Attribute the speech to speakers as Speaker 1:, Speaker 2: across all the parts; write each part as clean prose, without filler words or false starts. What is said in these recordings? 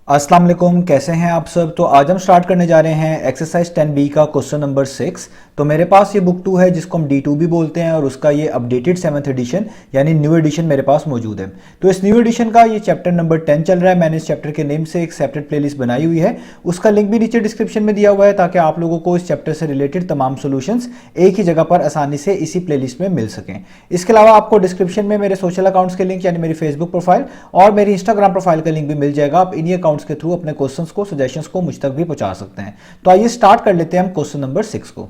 Speaker 1: अस्सलाम वालेकुम, कैसे हैं आप सब। तो आज हम स्टार्ट करने जा रहे हैं एक्सरसाइज 10B का क्वेश्चन नंबर 6। तो मेरे पास ये बुक 2 है जिसको हम D2 भी बोलते हैं और उसका ये अपडेटेड 7th एडिशन यानी न्यू एडिशन मेरे पास मौजूद है। तो इस न्यू एडिशन का ये चैप्टर नंबर 10 चल रहा है। मैंने इस चैप्टर के नेम से एक सेपरेट प्लेलिस्ट बनाई हुई है, उसका लिंक भी नीचे डिस्क्रिप्शन में दिया हुआ है ताकि आप लोगों को इस चैप्टर से रिलेटेड तमाम सोल्यूशंस एक ही जगह पर आसानी से इसी प्लेलिस्ट में मिल सकें। इसके अलावा आपको डिस्क्रिप्शन में मेरे सोशल अकाउंट्स के लिंक यानी मेरी फेसबुक प्रोफाइल और मेरी इंस्टाग्राम प्रोफाइल का लिंक भी मिल जाएगा। आप इन्हीं अकाउंट्स के थ्रू अपने क्वेश्चंस को, सजेशंस को मुझ तक भी पहुंचा सकते हैं। तो आइए स्टार्ट कर लेते हैं हम क्वेश्चन नंबर 6 को।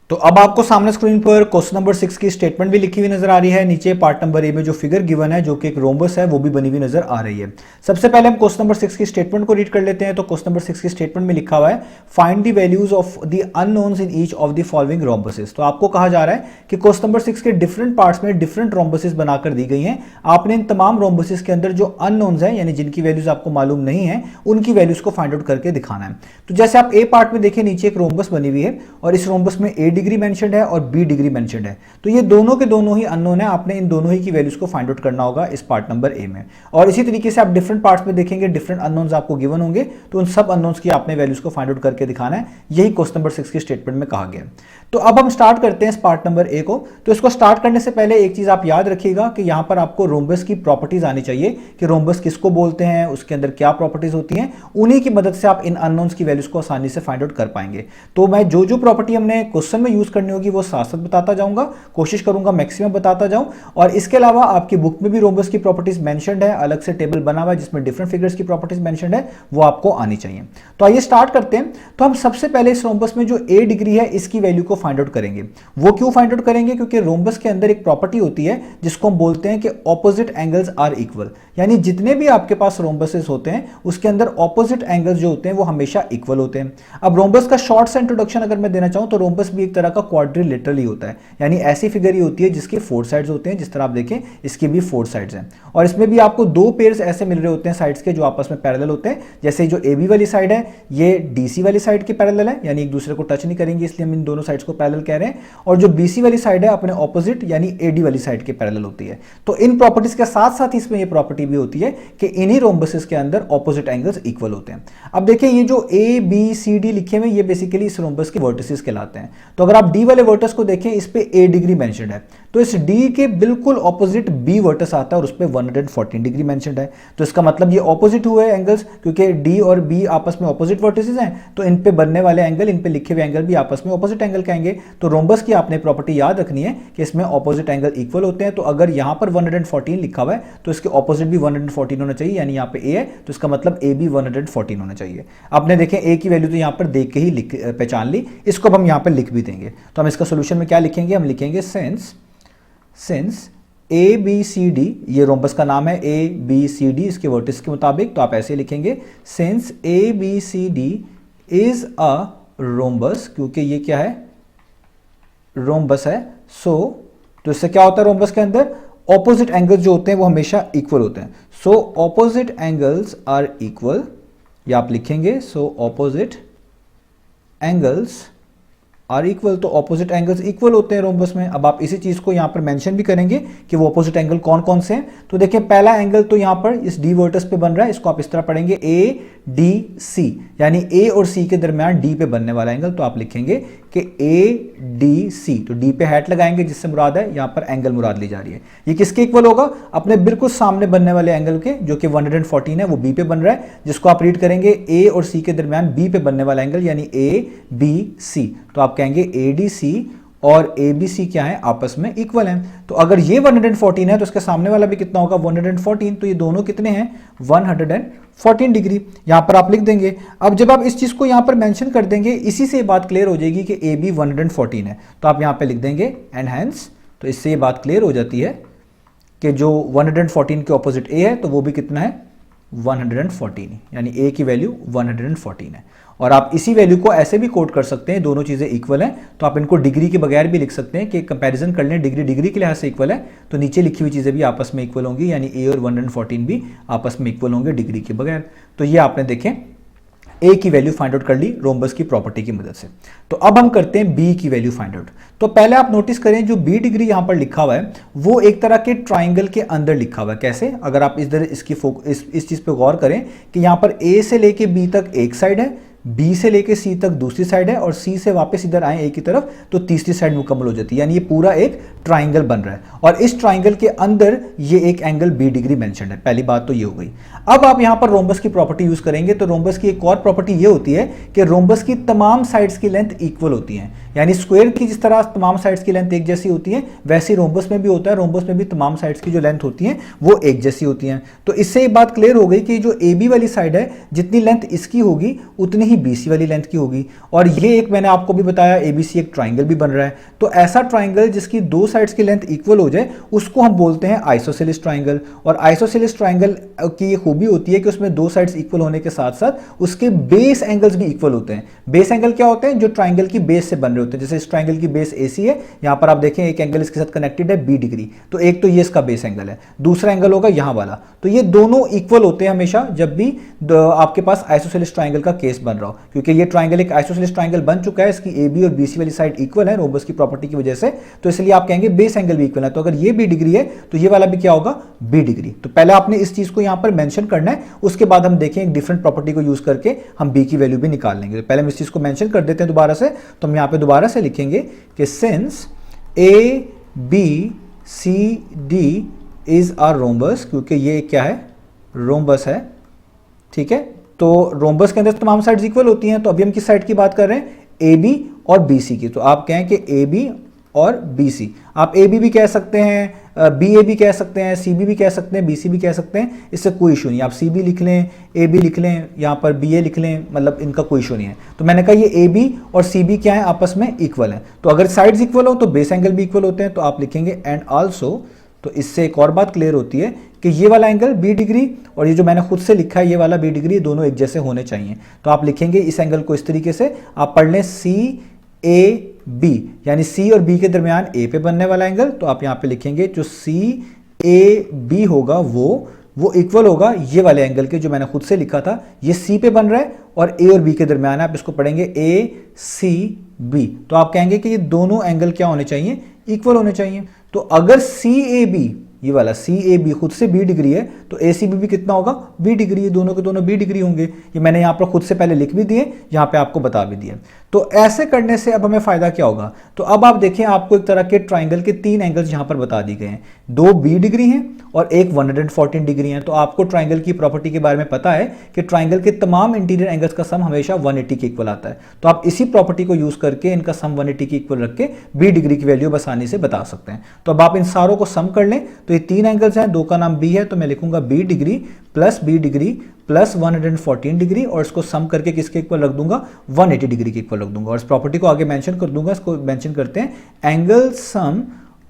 Speaker 1: तो अब आपको सामने स्क्रीन पर क्वेश्चन नंबर 6 की स्टेटमेंट भी लिखी हुई नजर आ रही है। नीचे पार्ट नंबर ए में जो फिगर गिवन है जो कि एक रोम्बस है वो भी बनी हुई नजर आ रही है। सबसे पहले हम क्वेश्चन नंबर 6 की स्टेटमेंट को रीड कर लेते हैं। तो क्वेश्चन नंबर 6 की स्टेटमेंट में लिखा हुआ है find the values of the unknowns in each of the following rhombuses. तो आपको कहा जा रहा है कि क्वेश्चन नंबर 6 के डिफरेंट पार्ट्स में डिफरेंट रोम्बसेस बनाकर दी गई हैं। आपने इन तमाम रोम्बसेस के अंदर जो अननोन्स हैं यानी जिनकी वैल्यूज आपको मालूम नहीं है उनकी वैल्यूज को फाइंड आउट करके दिखाना है। तो जैसे आप ए पार्ट में देखिए, नीचे एक रोम्बस बनी हुई है और इस रोम्बस में ए डिग्री मेंशन्ड है और बी डिग्री मेंशन्ड है। तो ये दोनों के दोनों ही अननोन है। आपने इन दोनों ही की वैल्यूज को फाइंड आउट करना होगा इस पार्ट नंबर ए में। और इसी तरीके से आप डिफरेंट पार्ट्स में देखेंगे, डिफरेंट अननोन्स आपको गिवन होंगे, तो उन सब अननोन्स की आपने वैल्यूज को फाइंड आउट करके दिखाना है। यही क्वेश्चन नंबर 6 की स्टेटमेंट में कहा गया। तो अब हम स्टार्ट करते हैं इस पार्ट नंबर ए को। तो इसको स्टार्ट करने से पहले एक चीज आप याद रखिएगा कि यहां पर आपको रोम्बस की प्रॉपर्टीज आनी चाहिए कि रोम्बस किसको बोलते हैं, उसके अंदर क्या प्रॉपर्टीज होती हैं। उन्हीं की मदद से आप इन अननोन्स की वैल्यूज को आसानी से फाइंड आउट कर पाएंगे। तो मैं जो जो प्रॉपर्टी हमने क्वेश्चन में यूज करनी होगी वो साथ साथ बताता जाऊंगा, कोशिश करूंगा मैक्सिमम बताता जाऊं। और इसके अलावा आपकी बुक में भी रोम्बस की प्रॉपर्टीज मेंशन्ड है, अलग से टेबल बना हुआ है जिसमें डिफरेंट फिगर्स की प्रॉपर्टीज मेंशन्ड है, वो आपको आनी चाहिए। तो आइए स्टार्ट करते हैं। तो हम सबसे पहले इस रोम्बस में जो ए डिग्री है इसकी वैल्यू को फाइंड आउट करेंगे। वो क्यों फाइंड आउट करेंगे? क्योंकि रोम्बस के अंदर एक प्रॉपर्टी होती है जिसको हम बोलते हैं कि ऑपोजिट एंगल्स आर इक्वल। यानी जितने भी आपके पास रोम्बसेस होते हैं उसके अंदर ऑपोजिट एंगल्स जो होते हैं वो हमेशा इक्वल होते हैं। अब रोम्बस का शॉर्ट सा इंट्रोडक्शन अगर मैं देना चाहूं तो रोम्बस भी एक तरह का क्वाड्रिलेटरल ही होता है, यानी ऐसी फिगर ही होती है जिसकी 4 साइड्स होते हैं। जिस तरह आप देखें इसकी भी 4 साइड्स हैं और इसमें भी आपको 2 पेयर्स ऐसे मिल रहे होते हैं साइड्स के जो आपस में पैरेलल होते हैं। जैसे जो ए बी वाली साइड है ये डीसी वाली साइड के पैरेलल है, यानी एक दूसरे को टच नहीं करेंगे, इसलिए हम इन दोनों साइड्स को पैरेलल कह रहे हैं। और जो बीसी वाली साइड है अपने ऑपोजिट यानी एडी वाली साइड के पैरेलल होती है। तो इन प्रॉपर्टीज के साथ साथ इसमें ये प्रॉपर्टी भी होती है कि इन्हीं रोम्बसेस के अंदर ऑपोजिट एंगल्स इक्वल होते हैं। अब देखिए ये जो ए बी सी डी लिखे हुए ये बेसिकली इस रोम्बस के वर्टिसेस कहलाते हैं। तो अगर आप डी वाले वर्टिस को देखें इस पे ए डिग्री मेंशन्ड है, तो इस डी के बिल्कुल ऑपोजिट बी वर्टिस आता है और उस पे 114 डिग्री मेंशन्ड है। तो इसका मतलब ये ऑपोजिट हुए एंगल्स, क्योंकि डी और बी आपस में ऑपोजिट वर्टिसेस हैं, तो इन पे बनने वाले एंगल, इन पे लिखे हुए एंगल भी आपस में ऑपोजिट एंगल कहेंगे। तो रोम्बस की आपने प्रॉपर्टी याद रखनी है कि इसमें ऑपोजिट एंगल इक्वल होते हैं। तो अगर यहां पर 114 लिखा हुआ है तो इसके ऑपोजिट भी 114 होना चाहिए, यानी यहां पे ए है तो इसका मतलब ए भी 114 होना चाहिए। आपने देखें ए की वैल्यू तो यहां पर देख के ही पहचान ली, इसको हम यहां पर लिख भी देंगे। तो हम इसका सोल्यूशन में क्या लिखेंगे? हम लिखेंगे since A B C D, ये रोम्बस का नाम है ए बी सी डी इसके वर्टिस के मुताबिक, तो आप ऐसे लिखेंगे since A B C D is a rhombus, क्योंकि ये क्या है? रोम्बस है। तो इससे क्या होता है? रोम्बस के अंदर ऑपोजिट एंगल्स जो होते हैं वो हमेशा इक्वल होते हैं। So opposite angles are equal, या आप लिखेंगे so opposite angles are equal. तो ऑपोजिट एंगल्स इक्वल होते हैं रोम्बस में। अब आप इसी चीज को यहां पर मेंशन भी करेंगे कि वो ऑपोजिट एंगल कौन कौन से हैं। तो देखिए पहला एंगल तो यहां पर इस डी वर्टिस पे बन रहा है, इसको आप इस तरह पढ़ेंगे ए डी सी, यानी ए और सी के दरमियान डी पे बनने वाला एंगल। तो आप लिखेंगे कि ए डी सी, तो डी पे हैट लगाएंगे जिससे मुराद है यहां पर एंगल मुराद ली जा रही है। ये किसके इक्वल होगा? अपने बिल्कुल सामने बनने वाले एंगल के, जो कि 114 है, वो बी पे बन रहा है, जिसको आप रीड करेंगे ए और सी के दरमियान बी पे बनने वाला एंगल, यानी ए बी सी। तो आप कहेंगे ए डी सी और ए बी सी क्या है? आपस में इक्वल हैं। तो अगर ये 114 है तो इसके सामने वाला भी कितना होगा? 114। तो ये दोनों कितने हैं? 114 डिग्री। यहां पर आप लिख देंगे। अब जब आप इस चीज को यहां पर मेंशन कर देंगे, इसी से ये बात क्लियर हो जाएगी कि ए बी 114 है। तो आप यहां पे लिख देंगे एंड हैंस, तो इससे ये बात क्लियर हो जाती है कि जो 114 के ऑपोजिट ए है तो वो भी कितना है? 114, यानी ए की वैल्यू 114 है। और आप इसी वैल्यू को ऐसे भी कोट कर सकते हैं, दोनों चीजें इक्वल हैं तो आप इनको डिग्री के बगैर भी लिख सकते हैं कि कंपैरिजन कर लें, डिग्री डिग्री के लिहाज से इक्वल है तो नीचे लिखी हुई चीजें भी आपस में इक्वल होंगी, यानी ए और 114 भी आपस में इक्वल होंगे डिग्री के बगैर। तो ये आपने देखें ए की वैल्यू फाइंड आउट कर ली रोम्बस की प्रॉपर्टी की मदद से। तो अब हम करते हैं बी की वैल्यू फाइंड आउट। तो पहले आप नोटिस करें जो बी डिग्री यहां पर लिखा हुआ है वो एक तरह के ट्राइंगल के अंदर लिखा हुआ है। कैसे? अगर आप इस चीज पे गौर करें कि यहां पर ए से लेके बी तक एक साइड है, बी से लेके सी तक दूसरी साइड है और सी से वापस इधर आए ए की तरफ तो तीसरी साइड मुकम्मल हो जाती है, यानी ये पूरा एक ट्राइंगल बन रहा है और इस ट्राइंगल के अंदर ये एक एंगल बी डिग्री मेंशन्ड है। पहली बात तो ये हो गई। अब आप यहां पर रोम्बस की प्रॉपर्टी यूज करेंगे तो रोम्बस की एक और प्रॉपर्टी ये होती है कि रोम्बस की तमाम साइड्स की लेंथ इक्वल होती है, यानी स्क्वायर की जिस तरह तमाम साइड्स की लेंथ एक जैसी होती है वैसे रोम्बस में भी होता है। रोम्बस में भी तमाम साइड्स की जो लेंथ होती है वो एक जैसी होती है। तो इससे ये बात क्लियर हो गई कि जो ए बी वाली साइड है जितनी लेंथ इसकी होगी उतनी ही बी सी वाली लेंथ की होगी। और ये एक मैंने आपको भी बताया एबीसी एक ट्राइंगल भी बन रहा है। तो ऐसा ट्राइंगल जिसकी दो साइड्स की लेंथ इक्वल हो जाए उसको हम बोलते हैं आइसोसेलेस ट्राइंगल। और आइसोसेलेस ट्राइंगल की ये खूबी होती है कि उसमें दो साइड्स इक्वल होने के साथ साथ उसके बेस एंगल्स भी इक्वल होते हैं। बेस एंगल क्या होते हैं? जो ट्राइंगल की बेस से बन रहे होते हैं। जैसे इस ट्राइंगल की बेस एसी है, यहां पर आप देखें एक एंगल इसके साथ कनेक्टेड है बी डिग्री, तो एक तो ये इसका बेस एंगल है, दूसरा एंगल होगा यहां वाला। तो ये दोनों इक्वल होते हैं हमेशा जब भी आपके पास आइसोसेलेस ट्राइंगल का केस बन रहा हो, क्योंकि ये ट्राइंगल एक आइसोसेलेस ट्राइंगल बन चुका है, इसकी ए बी और बी सी वाली साइड इक्वल है रोम्बस की प्रॉपर्टी की वजह से, तो इसलिए आप कहेंगे बेस एंगल भी इक्वल है। तो अगर ये बी डिग्री है तो ये वाला भी क्या होगा? B degree. तो पहले आपने इस चीज को यहां पर मेंशन करना है, उसके बाद हम देखें एक डिफरेंट प्रॉपर्टी को यूज करके हम बी की वैल्यू भी निकाल लेंगे। तो पहले हम इस चीज को मेंशन कर देते हैं दोबारा से। तो हम यहां पे दोबारा से लिखेंगे कि since A B C D is are rhombus, क्योंकि ये क्या है? रोम्बस है, ठीक है। तो रोम्बस के अंदर तमाम साइड्स इक्वल होती हैं। तो अभी हम किस साइड की बात कर रहे हैं? ए बी और बी सी की। तो आप कहें कि ए बी और बी सी, आप ए बी भी कह सकते हैं, बी ए भी कह सकते हैं, सी बी भी कह सकते हैं, बी सी भी कह सकते हैं, इससे कोई इशू नहीं। आप सी बी लिख लें, ए बी लिख लें, यहाँ पर बी ए लिख लें, मतलब इनका कोई इशू नहीं है। तो मैंने कहा ये ए बी और सी बी क्या है? आपस में इक्वल है। तो अगर साइड्स इक्वल हो तो बेस एंगल भी इक्वल होते हैं। तो आप लिखेंगे एंड आल्सो, तो इससे एक और बात क्लियर होती है कि ये वाला एंगल बी डिग्री और ये जो मैंने खुद से लिखा है ये वाला बी डिग्री, दोनों एक जैसे होने चाहिए। तो आप लिखेंगे इस एंगल को इस तरीके से, आप पढ़ लें सी ए बी, यानी सी और बी के दरमियान ए पे बनने वाला एंगल। तो आप यहां पे लिखेंगे जो सी ए बी होगा वो इक्वल होगा ये वाले एंगल के जो मैंने खुद से लिखा था, ये सी पे बन रहा है और ए और बी के दरमियान है, आप इसको पढ़ेंगे ए सी बी। तो आप कहेंगे कि ये दोनों एंगल क्या होने चाहिए? इक्वल होने चाहिए। तो अगर सी ए बी, ये वाला सी ए बी खुद से बी डिग्री है तो ए सी बी भी कितना होगा? B degree. ये दोनों के दोनों बी डिग्री होंगे। ये मैंने यहां पर खुद से पहले लिख भी दिए, यहां पे आपको बता भी दिए। तो ऐसे करने से अब हमें फायदा क्या होगा? तो अब आप देखें आपको एक तरह के ट्राइंगल के तीन एंगल्स यहां पर बता दिए गए हैं, दो बी डिग्री हैं और एक 114 डिग्री है। तो आपको ट्राइंगल की प्रॉपर्टी के बारे में पता है कि ट्राइंगल के तमाम इंटीरियर एंगल्स का सम हमेशा 180 के इक्वल आता है। तो आप इसी प्रॉपर्टी को यूज करके इनका सम 180 के इक्वल रख के बी डिग्री की वैल्यू आसानी से बता सकते हैं। तो अब आप इन सारों को सम कर लें तो ये तीन एंगल्स हैं, दो का नाम बी है तो मैं लिखूंगा बी डिग्री प्लस 114 डिग्री और इसको सम करके किसके इक्वल रख दूंगा? 180 डिग्री के इक्वल रख दूंगा और इस प्रॉपर्टी को आगे मेंशन कर दूंगा। इसको मेंशन करते हैं एंगल सम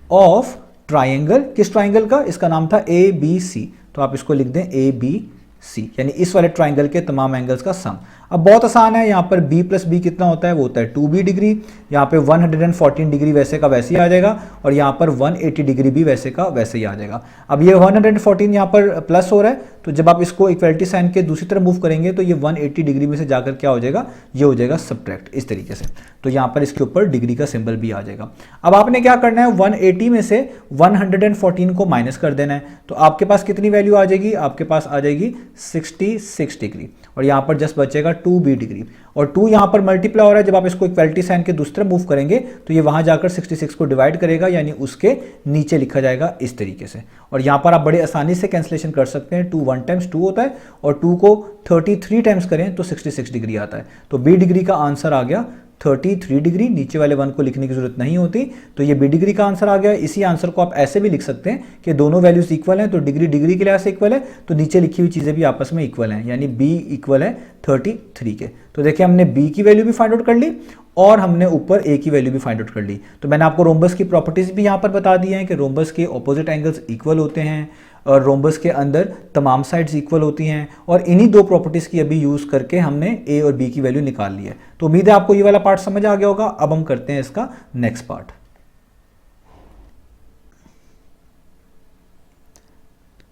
Speaker 1: ऑफ ट्राइंगल। किस ट्राइंगल का? इसका नाम था ए बी सी, तो आप इसको लिख दें ए बी सी, यानी इस वाले ट्राइंगल के तमाम एंगल्स का सम। अब बहुत आसान है, यहाँ पर b प्लस बी कितना होता है? वो होता है 2b डिग्री। यहाँ पे 114 डिग्री वैसे का वैसे ही आ जाएगा और यहाँ पर 180 डिग्री भी वैसे का वैसे ही आ जाएगा। अब ये 114 यहाँ पर प्लस हो रहा है, तो जब आप इसको इक्वलिटी साइन के दूसरी तरफ मूव करेंगे तो ये 180 डिग्री में से जाकर क्या हो जाएगा? ये हो जाएगा सब्ट्रैक्ट, इस तरीके से। तो यहाँ पर इसके ऊपर डिग्री का सिंबल भी आ जाएगा। अब आपने क्या करना है? 180 में से 114 को माइनस कर देना है। तो आपके पास कितनी वैल्यू आ जाएगी? आपके पास आ जाएगी 66 डिग्री और यहाँ पर जस्ट बचेगा 2b डिग्री और 2 यहाँ पर मल्टीप्लाई हो रहा है। जब आप इसको इक्वलिटी साइन के दूसरे मूव करेंगे तो ये वहां जाकर 66 को डिवाइड करेगा, यानी उसके नीचे लिखा जाएगा इस तरीके से। और यहाँ पर आप बड़े आसानी से कैंसिलेशन कर सकते हैं। 2 1 टाइम्स 2 होता है और 2 को 33 टाइम्स करें तो 66 डिग्री आता है। तो बी डिग्री का आंसर आ गया 33 डिग्री। नीचे वाले 1 को लिखने की जरूरत नहीं होती, तो ये बी डिग्री का आंसर आ गया। इसी आंसर को आप ऐसे भी लिख सकते हैं कि दोनों वैल्यूज इक्वल हैं, तो डिग्री डिग्री के लिहाज से इक्वल है तो नीचे लिखी हुई चीजें भी आपस में इक्वल हैं, यानी b इक्वल है 33 के। तो देखिए हमने b की वैल्यू भी फाइंड आउट कर ली और हमने ऊपर a की वैल्यू भी फाइंड आउट कर ली। तो मैंने आपको रोम्बस की प्रॉपर्टीज भी यहाँ पर बता दी हैं कि रोम्बस के ऑपोजिट एंगल्स इक्वल होते हैं और रोम्बस के अंदर तमाम साइड्स इक्वल होती हैं और इन्हीं दो प्रॉपर्टीज की अभी यूज करके हमने a और b की वैल्यू निकाल ली है। तो उम्मीद है आपको ये वाला पार्ट समझ आ गया होगा। अब हम करते हैं इसका नेक्स्ट पार्ट।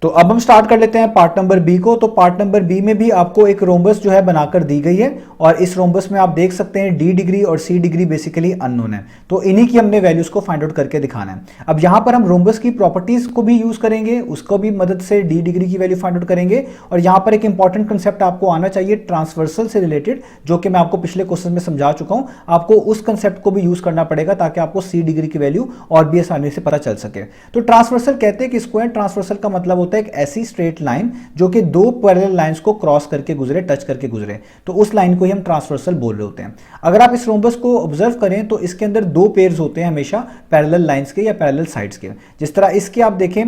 Speaker 1: तो अब हम स्टार्ट कर लेते हैं पार्ट नंबर बी को। तो पार्ट नंबर बी में भी आपको एक रोम्बस जो है बनाकर दी गई है और इस रोम्बस में आप देख सकते हैं डी डिग्री और सी डिग्री बेसिकली अननोन है, तो इन्हीं की हमने वैल्यूज को फाइंड आउट करके दिखाना है। अब यहां पर हम रोम्बस की प्रॉपर्टीज को भी यूज करेंगे, उसको भी मदद से डी डिग्री की वैल्यू फाइंड आउट करेंगे। और यहां पर एक इंपॉर्टेंट कंसेप्ट आपको आना चाहिए ट्रांसवर्सल से रिलेटेड, जो कि मैं आपको पिछले क्वेश्चन में समझा चुका हूं। आपको उस कंसेप्ट को भी यूज करना पड़ेगा ताकि आपको सी डिग्री की वैल्यू और भी आसानी से पता चल सके। तो ट्रांसवर्सल कहते हैं कि स्क्वायर ट्रांसवर्सल का मतलब होता है एक ऐसी स्ट्रेट लाइन जो कि दो पैरेलल लाइंस को क्रॉस करके गुजरे, टच करके गुजरे, तो उस लाइन को ही हम ट्रांसवर्सल बोल रहे होते हैं। अगर आप इस रोम्बस को ऑब्जर्व करें तो इसके अंदर दो पेयर्स होते हैं हमेशा पैरेलल लाइंस के या पैरेलल साइड्स के। जिस तरह इसके आप देखें,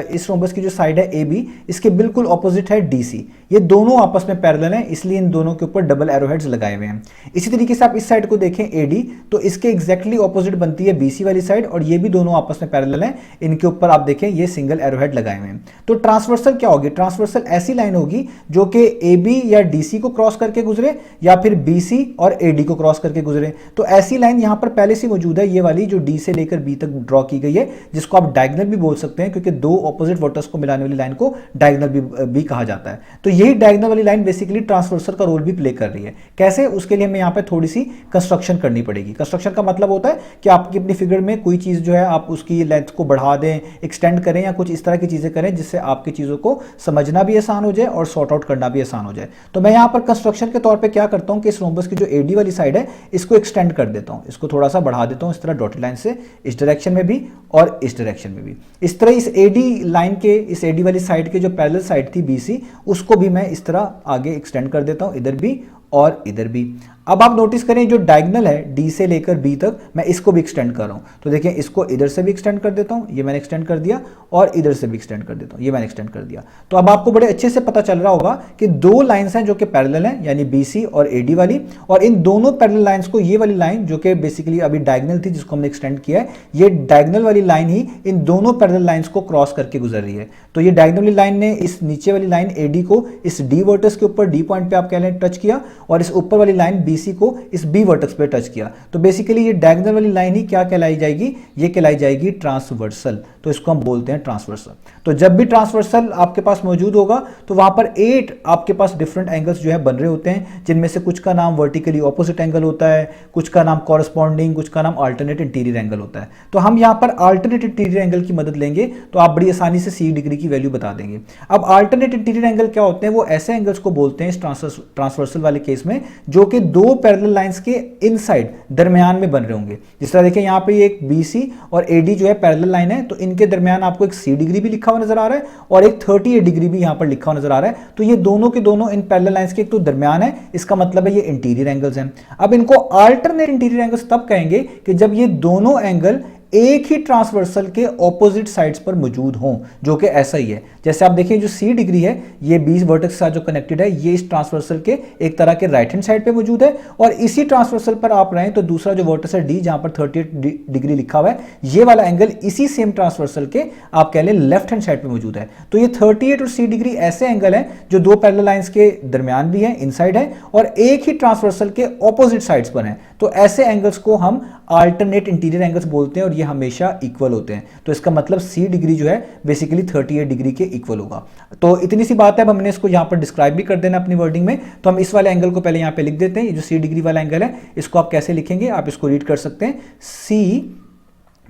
Speaker 1: इस रोम्बस की जो साइड है ए बी, इसके बिल्कुल ऑपोजिट है डी सी। ये दोनों आपस में पैरेलल हैं, इसलिए इन दोनों के ऊपर डबल एरोहेड्स लगाए हुए हैं। इसी तरीके से आप इस साइड को देखें ए डी, तो इसके एग्जैक्टली ऑपोजिट बनती है बी सी वाली साइड, और ये भी दोनों आपस में पैरेलल हैं। इनके ऊपर आप देखें ये सिंगल एरोहेड लगाए हुए हैं। तो ट्रांसवर्सल क्या होगी? ट्रांसवर्सल ऐसी लाइन होगी जो कि ए बी या डी सी को क्रॉस करके गुजरे या फिर बी सी और ए डी को क्रॉस करके गुजरे। तो ऐसी लाइन यहां पर पहले से मौजूद है, ये वाली जो डी से लेकर बी तक ड्रॉ की गई है, जिसको आप डायगोनल भी बोल सकते हैं, क्योंकि दो ऑपोजिट वर्टेक्स को मिलाने वाली लाइन को डायगोनल भी कहा जाता है। तो यही डायगोनल वाली लाइन बेसिकली ट्रांसवर्सल का रोल भी प्ले कर रही है। कैसे? उसके लिए हमें यहां पे थोड़ी सी कंस्ट्रक्शन करनी पड़ेगी। कंस्ट्रक्शन का मतलब होता है कि आपकी अपनी फिगर में कोई चीज जो है आप उसकी लेंथ को बढ़ा दें, एक्सटेंड करें या कुछ इस तरह की चीजें करें जिससे आपकी चीजों को समझना भी आसान हो जाए और सॉर्ट आउट करना भी आसान हो जाए। तो मैं यहां पर कंस्ट्रक्शन के तौर पे क्या करता हूं कि इस रोम्बस की जो एडी वाली साइड है इसको एक्सटेंड कर देता हूं, इसको थोड़ा सा बढ़ा देता हूं इस तरह डॉटेड लाइन से, इस डायरेक्शन में भी और इस डायरेक्शन में भी। इस तरह इस एडी लाइन के, इस एडी वाली साइड के जो पैरेलल साइड थी बीसी, उसको भी मैं इस तरह आगे एक्सटेंड कर देता हूं, इधर भी और इधर भी। अब आप नोटिस करें जो डायगोनल है डी से लेकर बी तक, मैं इसको भी एक्सटेंड कर रहा हूं। तो देखिए इसको इधर से भी एक्सटेंड कर देता हूं, ये मैंने एक्सटेंड कर दिया, और इधर से भी एक्सटेंड कर देता हूं, ये मैंने एक्सटेंड कर दिया। तो अब आपको बड़े अच्छे से पता चल रहा होगा कि दो लाइंस हैं जो कि पैरेलल हैं, यानी बीसी और एडी वाली, और इन दोनों पैरेलल लाइंस को ये वाली लाइन जो कि बेसिकली अभी डायगोनल थी जिसको हमने एक्सटेंड किया है, ये डायगोनल वाली लाइन ही इन दोनों पैरेलल लाइंस को क्रॉस करके गुजर रही है। तो ये डायगोनल वाली लाइन ने इस नीचे वाली लाइन एडी को इस डी वर्टेक्स के ऊपर, डी पॉइंट पे आप कह लें टच किया, और इस ऊपर वाली लाइन बीसी को इस बी वर्टेक्स पे टच किया। तो बेसिकली ये डायगोनल वाली लाइन ही क्या कहलाई जाएगी? ये कहलाई जाएगी ट्रांसवर्सल। तो इसको हम बोलते हैं ट्रांसवर्सल। तो जब भी ट्रांसवर्सल आपके पास मौजूद होगा तो वहां पर 8 आपके पास डिफरेंट एंगल्स जो है बन रहे होते हैं, जिनमें से कुछ का नाम वर्टिकली ऑपोजिट एंगल होता है, कुछ का नाम कॉरस्पॉन्डिंग, कुछ का नाम अल्टरनेट इंटीरियर एंगल होता है। तो हम यहां पर अल्टरनेट इंटीरियर एंगल की मदद लेंगे तो आप बड़ी आसानी से सी डिग्री की वैल्यू बता देंगे। अब अल्टरनेट इंटीरियर एंगल क्या होते हैं? वो ऐसे एंगल्स को बोलते हैं इस ट्रांसवर्सल वाले केस में जो कि दो पैरेलल लाइंस के इनसाइड दरमियान में बन रहे होंगे। जिस तरह देखिए यहाँ पे एक बीसी और एडी जो है पैरेलल लाइन है, तो इनके दरमियान आपको एक सी डिग्री भी लिखा हुआ नजर आ रहा है और एक 38 डिग्री भी यहाँ पर लिखा हुआ नजर आ रहा है। तो ये दोनों के दोनों इन पैरेलल लाइंस के एक तो दरमियान है, इसका मतलब है ये इंटीरियर एंगल्स हैं। अब इनको अल्टरनेट इंटीरियर एंगल्स तब कहेंगे कि जब ये दोनों एंगल एक ही ट्रांसवर्सल के ऑपोजिट साइड्स पर मौजूद हों, जो कि ऐसा ही है। जैसे आप देखिए जो सी डिग्री है ये 20 वर्टेक्स के साथ जो कनेक्टेड है, ये इस ट्रांसवर्सल के एक तरह के राइट हैंड साइड पे मौजूद है, और इसी ट्रांसवर्सल पर आप रहें तो दूसरा जो वर्टेक्स है डी, जहां पर 38 डिग्री लिखा हुआ है, ये वाला एंगल इसी सेम ट्रांसवर्सल के आप कह लें लेफ्ट हैंड साइड पे मौजूद है। तो ये 38 और सी डिग्री ऐसे एंगल हैं जो दो पैरेलल लाइंस के दरमियान भी है, इनसाइड है, और एक ही ट्रांसवर्सल के ऑपोजिट साइड्स पर है। तो ऐसे एंगल्स को हम अल्टरनेट इंटीरियर एंगल्स बोलते हैं और ये हमेशा इक्वल होते हैं। तो इसका मतलब सी डिग्री जो है बेसिकली 38 डिग्री के इक्वल होगा। तो इतनी सी बात है, अब हमने इसको यहां पर डिस्क्राइब भी कर देना अपनी वर्डिंग में। तो हम इस वाले एंगल को पहले यहां पे लिख देते हैं। ये जो सी डिग्री वाला एंगल है इसको आप कैसे लिखेंगे? आप इसको रीड कर सकते हैं सी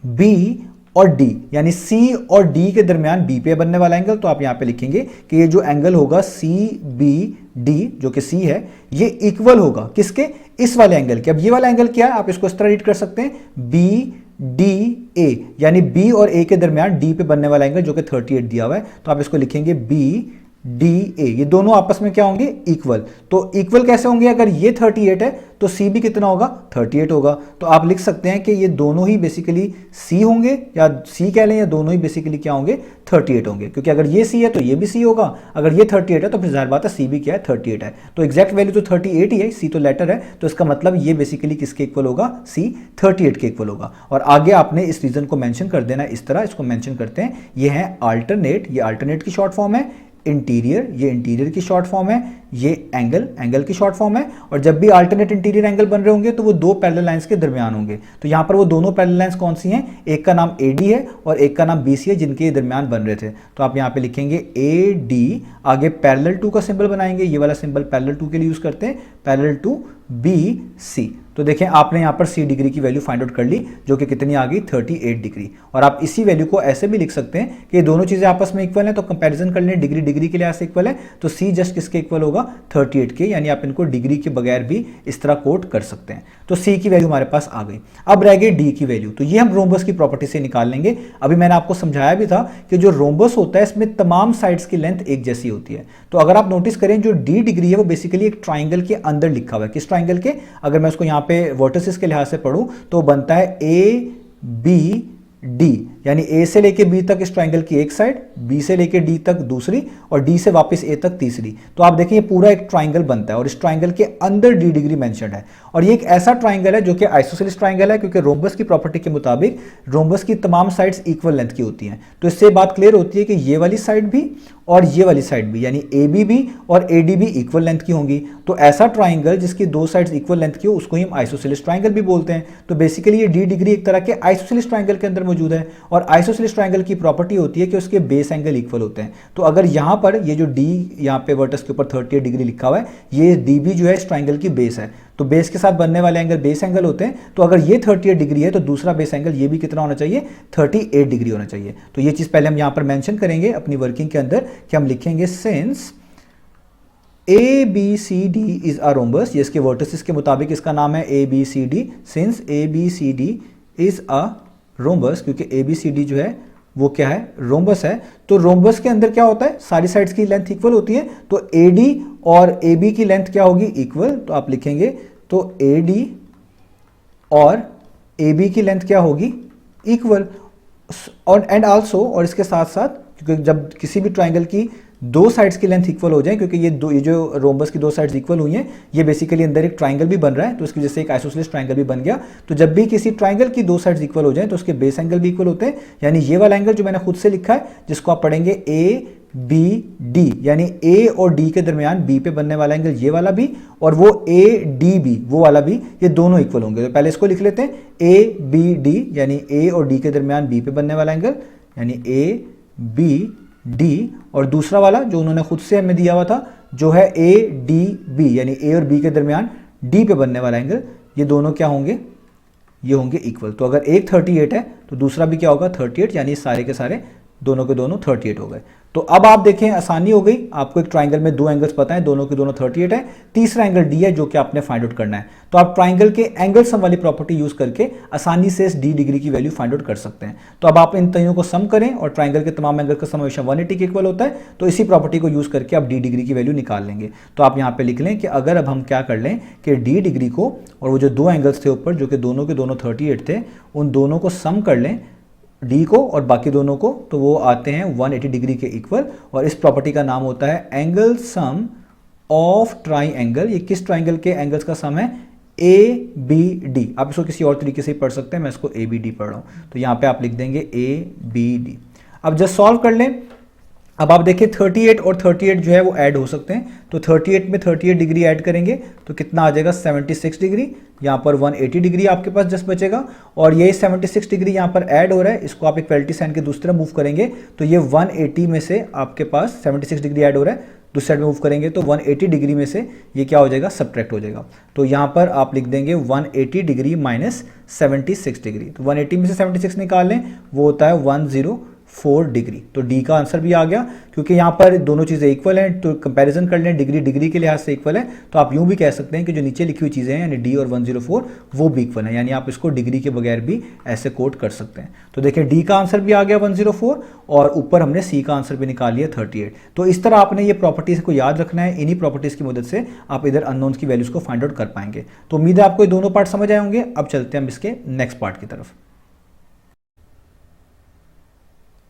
Speaker 1: बी और डी, यानी सी और डी के दरमियान बी पे बनने वाला एंगल। तो आप यहां पे लिखेंगे कि ये जो एंगल होगा सी बी डी, जो कि सी है, ये इक्वल होगा किसके? इस वाले एंगल के। अब ये वाला एंगल क्या है? आप इसको इस तरह रीड कर सकते हैं बी डी ए, यानी बी और ए के दरमियान डी पे बनने वाला एंगल जो कि 38 दिया हुआ है। तो आप इसको लिखेंगे बी डी ए, ये दोनों आपस में क्या होंगे? इक्वल। तो इक्वल कैसे होंगे? अगर ये 38 है तो सी भी कितना होगा? 38 होगा। तो आप लिख सकते हैं कि ये दोनों ही बेसिकली सी होंगे, या सी कह लें, या दोनों ही बेसिकली क्या होंगे? 38 होंगे, क्योंकि अगर ये सी है तो ये भी सी होगा, अगर ये 38 है तो फिर जाहिर बात है सी भी क्या है? 38 है। तो एग्जैक्ट वैल्यू तो 38 ही है, सी तो लेटर है, तो इसका मतलब ये बेसिकली किसके इक्वल होगा? सी 38 के इक्वल होगा। और आगे आपने इस रीजन को मेंशन कर देना इस तरह, इसको मेंशन करते हैं, ये है अल्टरनेट, ये अल्टरनेट की शॉर्ट फॉर्म है, इंटीरियर, ये इंटीरियर की शॉर्ट फॉर्म है, ये एंगल की शॉर्ट फॉर्म है, और जब भी अल्टरनेट इंटीरियर एंगल बन रहे होंगे तो वो दो पैरेलल लाइंस के दरमियान होंगे। तो यहाँ पर वो दोनों पैरेलल लाइंस कौन सी हैं, एक का नाम AD है और एक का नाम BC है, जिनके दरमियान बन रहे थे। तो आप यहाँ पे लिखेंगे AD, आगे पैरेलल टू का सिंबल बनाएंगे, ये वाला सिंबल पैरेलल टू के लिए यूज करते हैं, पैरेलल टू BC। तो देखें आपने यहाँ पर C डिग्री की वैल्यू फाइंड आउट कर ली, जो कि कितनी आ गई 38 डिग्री। और आप इसी वैल्यू को ऐसे भी लिख सकते हैं कि दोनों चीजें आपस में इक्वल हैं, तो कंपैरिजन कर लें, डिग्री डिग्री के लिहाज से इक्वल है, तो C जस्ट किसके इक्वल होगा 38 के, यानी आप इनको डिग्री के बगैर भी इस तरह कोट कर सकते हैं। तो C की वैल्यू हमारे पास आ गई। अब रह गई D की वैल्यू, तो ये हम रोम्बस की प्रॉपर्टी से निकाल लेंगे। अभी मैंने आपको समझाया भी था कि जो रोम्बस होता है इसमें तमाम साइड्स की लेंथ एक जैसी होती है। तो अगर आप नोटिस करें जो D डिग्री है वो बेसिकली एक ट्राइंगल के अंदर लिखा हुआ है। किस ट्राइंगल के, अगर मैं उसको यहाँ पे वर्टिसेस के लिहाज से पढ़ूं तो बनता है ABD, यानी A से लेके B तक इस ट्राइंगल की एक साइड, B से लेके D तक दूसरी, और D से वापस A तक तीसरी। तो आप देखिए ये पूरा एक ट्राइंगल बनता है, और इस ट्राइंगल के अंदर D डिग्री मेंशन्ड है। और ये एक ऐसा ट्राइंगल है जो कि आइसोसेलेस ट्राइंगल है, क्योंकि रोम्बस की प्रॉपर्टी के मुताबिक रोम्बस की तमाम साइड्स इक्वल लेंथ की होती हैं। तो इससे बात क्लियर होती है कि ये वाली साइड भी और ये वाली साइड भी, यानी AB भी और AD भी इक्वल लेंथ की होंगी। तो ऐसा ट्राइंगल जिसकी दो साइड्स इक्वल लेंथ की हो उसको हम आइसोसेलेस ट्राइंगल भी बोलते हैं। तो बेसिकली ये D डिग्री एक तरह के आइसोसेलेस ट्राइंगल के अंदर मौजूद है, और आइसोसेलेस ट्राइंगल की प्रॉपर्टी होती है कि उसके बेस एंगल इक्वल होते हैं। तो अगर यहाँ पर ये जो D यहाँ पे वर्टेक्स के ऊपर 38 डिग्री लिखा हुआ है, ये DB जो है इस ट्राइंगल की बेस है। तो बेस के साथ बनने वाले एंगल बेस एंगल होते हैं। तो अगर ये 38 डिग्री है तो दूसरा बेस एंगल ये भी कितना होना चाहिए, 38 डिग्री होना चाहिए। तो ये चीज पहले हम यहां पर मेंशन करेंगे अपनी वर्किंग के अंदर कि हम लिखेंगे since ABCD is a rhombus, ये इसके वर्टिसेस के मुताबिक इसका नाम है ABCD, since ABCD is a rhombus, क्योंकि ABCD जो है वो क्या है, रोम्बस है। तो रोम्बस के अंदर क्या होता है, सारी साइड्स की लेंथ इक्वल होती है, तो AD और AB की लेंथ क्या होगी, इक्वल। तो आप लिखेंगे तो AD और AB की लेंथ क्या होगी, इक्वल। और एंड आल्सो, और इसके साथ साथ, क्योंकि जब किसी भी ट्राइंगल की दो साइड्स की लेंथ इक्वल हो जाए, क्योंकि ये जो रोम्बस की दो साइड्स इक्वल हुई हैं, ये बेसिकली अंदर एक ट्राइंगल भी बन रहा है, तो इसकी वजह से एक आइसोसेलेस ट्राइंगल भी बन गया। तो जब भी किसी ट्राइंगल की दो साइड्स इक्वल हो जाए तो उसके बेस एंगल भी इक्वल होते हैं, यानी ये वाला एंगल जो मैंने खुद से लिखा है, जिसको आप पढ़ेंगे ABD, यानी A और D के दरमियान B पे बनने वाला एंगल ये वाला भी, और वो ADB वो वाला भी, ये दोनों इक्वल होंगे। तो पहले इसको लिख लेते हैं, ABD यानी A और D के दरमियान B पे बनने वाला एंगल, यानी ABD, और दूसरा वाला जो उन्होंने खुद से हमें दिया हुआ था जो है ADB, यानी A और B के दरमियान D पे बनने वाला एंगल, ये दोनों क्या होंगे, ये होंगे इक्वल। तो अगर एक 38 है तो दूसरा भी क्या होगा 38, यानी सारे के सारे दोनों के दोनों 38 हो गए। तो अब आप देखें आसानी हो गई, आपको एक ट्राइंगल में दो एंगल्स पता है, दोनों के दोनों 38 है, तीसरा एंगल D है जो कि आपने फाइंड आउट करना है। तो आप ट्राइंगल के एंगल सम वाली प्रॉपर्टी यूज करके आसानी से इस D डिग्री की वैल्यू फाइंड आउट कर सकते हैं। तो अब आप इन तीनों को सम करें, और ट्राइंगल के तमाम एंगल का सम हमेशा 180 के इक्वल होता है, तो इसी प्रॉपर्टी को यूज करके आप D डिग्री की वैल्यू निकाल लेंगे। तो आप यहाँ पे लिख लें कि अगर अब हम क्या कर लें कि D डिग्री को और वो जो दो एंगल्स थे ऊपर जो कि दोनों के दोनों 38 थे, उन दोनों को सम कर लें, D को और बाकी दोनों को, तो वो आते हैं 180 डिग्री के इक्वल। और इस प्रॉपर्टी का नाम होता है एंगल सम ऑफ ट्राइंगल। ये किस ट्राइंगल के एंगल्स का सम है, ABD। आप इसको किसी और तरीके से पढ़ सकते हैं, मैं इसको ABD पढ़ रहा हूं, तो यहां पे आप लिख देंगे ABD। अब जस्ट सॉल्व कर लें। अब आप देखिए 38 और 38 जो है वो ऐड हो सकते हैं, तो 38 में 38 डिग्री ऐड करेंगे तो कितना आ जाएगा 76 डिग्री, यहाँ पर 180 डिग्री आपके पास जस्ट बचेगा, और ये 76 डिग्री यहाँ पर ऐड हो रहा है, इसको आप इक्वलिटी साइन के दूसरी तरफ मूव करेंगे तो ये 180 में से आपके पास 76 डिग्री ऐड हो रहा है, दूसरी साइड में मूव करेंगे तो 180 डिग्री में से ये क्या हो जाएगा, सब्ट्रैक्ट हो जाएगा। तो यहाँ पर आप लिख देंगे 180 डिग्री माइनस 76 डिग्री, तो 180 में से 76 निकाल लें, वो होता है 104 डिग्री। तो डी का आंसर भी आ गया, क्योंकि यहाँ पर दोनों चीज़ें इक्वल हैं, तो कंपैरिजन कर लें, डिग्री डिग्री के लिहाज से इक्वल है, तो आप यूँ भी कह सकते हैं कि जो नीचे लिखी हुई चीज़ें हैं यानी डी और 104 वो भी इक्वल है, यानी आप इसको डिग्री के बगैर भी ऐसे कोट कर सकते हैं। तो देखिए डी का आंसर भी आ गया 104, और ऊपर हमने सी का आंसर भी निकाल लिया 38। तो इस तरह आपने ये प्रॉपर्टीज़ को याद रखना है, इन्हीं प्रॉपर्टीज़ की मदद से आप इधर अननोन्स की वैल्यूज़ को फाइंड आउट कर पाएंगे। तो उम्मीद है आपको ये दोनों पार्ट समझ आए होंगे। अब चलते हैं हम इसके नेक्स्ट पार्ट की तरफ।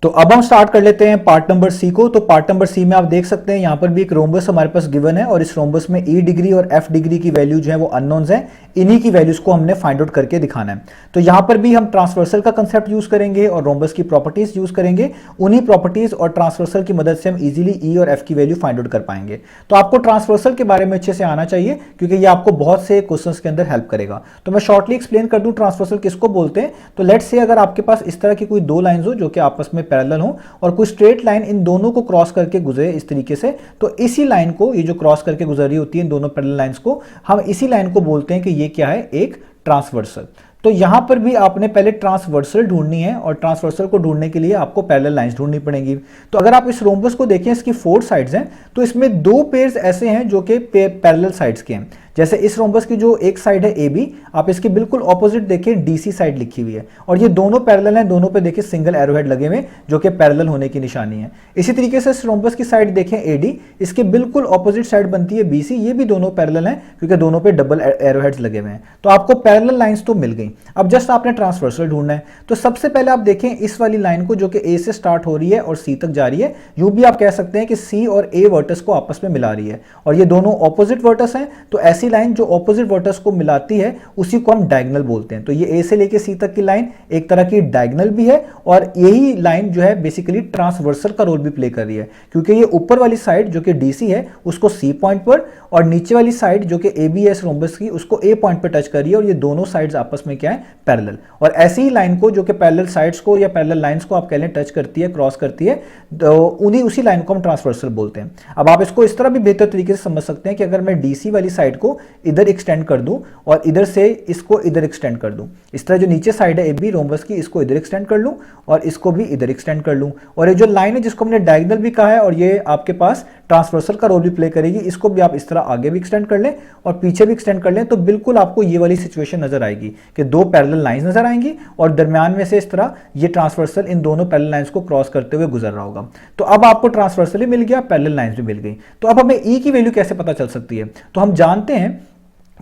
Speaker 1: तो अब हम स्टार्ट कर लेते हैं पार्ट नंबर सी को। तो पार्ट नंबर सी में आप देख सकते हैं यहाँ पर भी एक रोम्बस हमारे पास गिवन है और इस रोम्बस में ई डिग्री और एफ डिग्री की वैल्यू जो है वो अननोन्स हैं। इन्हीं की वैल्यूज को हमने फाइंड आउट करके दिखाना है। तो यहाँ पर भी हम ट्रांसवर्सल का कंसेप्ट यूज करेंगे और रोम्बस की प्रॉपर्टीज यूज करेंगे। उन्हीं प्रॉपर्टीज और ट्रांसवर्सल की मदद से हम इजीली ई और एफ की वैल्यू फाइंड आउट कर पाएंगे। तो आपको ट्रांसवर्सल के बारे में अच्छे से आना चाहिए क्योंकि ये आपको बहुत से क्वेश्चंस के अंदर हेल्प करेगा। तो मैं शॉर्टली एक्सप्लेन कर दूं ट्रांसवर्सल किसको बोलते हैं। तो लेट्स से अगर आपके पास इस तरह की कोई दो लाइंस हो जो कि आपस में पैरेलल हो और कोई स्ट्रेट लाइन इन दोनों को क्रॉस करके गुजरे इस तरीके से, तो इसी लाइन को, ये जो क्रॉस करके गुजर रही होती है इन दोनों पैरेलल लाइंस को, हम इसी लाइन को बोलते हैं कि ये क्या है, एक ट्रांसवर्सल। तो यहां पर भी आपने पहले ट्रांसवर्सल ढूंढनी है और ट्रांसवर्सल को ढूंढने के लिए आपको पैरेलल लाइंस ढूंढनी पड़ेंगी। तो अगर आप इस रोम्बस को देखें, इसकी 4 साइड्स हैं, तो इसमें 2 पेयर्स ऐसे हैं जो कि पैरेलल साइड्स के हैं। जैसे इस रोम्बस की जो एक साइड है ए बी, आप इसके बिल्कुल ऑपोजिट देखें डीसी साइड लिखी हुई है और ये दोनों पैरेलल हैं। दोनों पे देखिए सिंगल एरोहेड लगे हुए जो कि पैरेलल होने की निशानी है। इसी तरीके से इस रोम्बस की साइड देखें एडी, इसके बिल्कुल ऑपोजिट साइड बनती है बीसी, ये भी दोनों पैरेलल हैं क्योंकि दोनों पे डबल एरोहेड्स लगे हुए हैं। तो आपको पैरेलल लाइंस तो मिल गई। अब जस्ट आपने ट्रांसवर्सल ढूंढना है। तो सबसे पहले आप देखें इस वाली लाइन को जो कि ए से स्टार्ट हो रही है और सी तक जा रही है। यूं भी आप कह सकते हैं कि सी और ए वर्टस को आपस में मिला रही है और ये दोनों ऑपोजिट वर्टस हैं। तो ऐसी लाइन जो ऑपोजिट वर्टस को मिलाती है उसी को हम डायगोनल बोलते हैं। तो ये ए से लेके सी तक की लाइन एक तरह की डायगोनल भी है और यही लाइन जो है बेसिकली ट्रांसवर्सल का रोल भी प्ले कर रही है क्योंकि ये ऊपर वाली साइड जो कि डीसी है उसको सी पॉइंट पर और नीचे वाली साइड जो कि एबीएस रोम्बस की उसको ए पॉइंट पर टच कर रही है और ये दोनों साइड्स आपस में क्या है, पैरेलल। और ऐसी ही लाइन को जो कि पैरेलल साइड्स को या पैरेलल लाइंस को आप कह लें टच करती है, क्रॉस करती है, तो उसी लाइन को हम ट्रांसवर्सल बोलते हैं। अब आप इसको इस तरह भी बेहतर तरीके से समझ सकते हैं कि अगर मैं डीसी वाली साइड को इधर एक्सटेंड कर दूं और इधर से इसको इधर एक्सटेंड कर दूं, इस तरह जो नीचे साइड है एबी रोम्बस की, इसको इधर एक्सटेंड कर लूं और इसको भी इधर एक्सटेंड कर लूं और ये जो लाइन है जिसको हमने डायगोनल भी कहा है और ये आपके पास ट्रांसवर्सल का रोल भी प्ले करेगी, इसको भी आप इस तरह आगे भी एक्सटेंड कर लें और पीछे भी एक्सटेंड कर लें, तो बिल्कुल आपको ये वाली सिचुएशन नजर आएगी कि 2 पैरेलल लाइंस नजर आएंगी और दरमियान में से इस तरह ये ट्रांसवर्सल इन दोनों पैरेलल लाइंस को क्रॉस करते हुए गुजर रहा होगा। तो अब आपको ट्रांसवर्सल भी मिल गया, पैरेलल लाइंस भी मिल गई। तो अब हमें ई की वैल्यू कैसे पता चल सकती है? तो हम जानते हैं